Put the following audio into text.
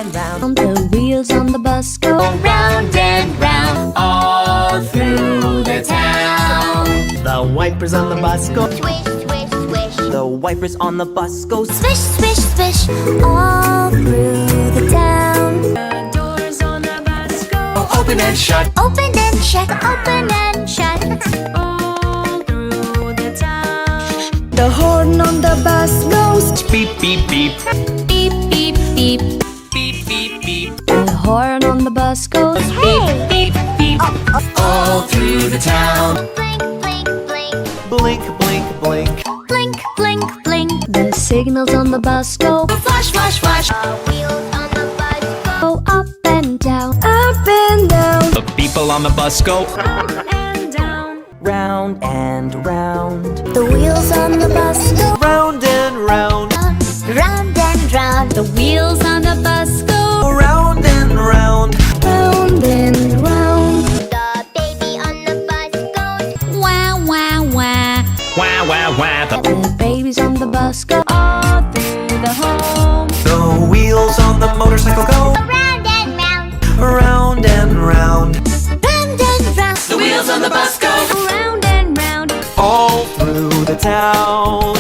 and round. The wheels on the bus go Round and round, all through the town. The wipers on the bus go Swish, swish, swish. The wipers on the bus go Swish, swish, swish. All through the town. The doors on the bus go open and shut. Open and shut, open and shut. all through the town. The horn on the bus goes Beep, beep, beep. beep, beep, beep. Beep, beep, beep. The horn on the bus goes Hey! beep, beep. All through the town. Blink, blink, blink. Blink, blink, blink. Blink, blink, blink. The signals on the bus go Flash, flash, flash. The wheels on the bus go up and down, up and down, The people on the bus go up and down. round and round. The wheels on the bus go round and round. round and round. The wheels on the bus go Round and round. round and round. The baby on the bus goes Wah, wah, wah. Wah, wah, wah. The babies on the bus go all through the home. The wheels on the motorcycle go round and round. round and round. Round and round. The wheels on the bus go Round and round. all through the town.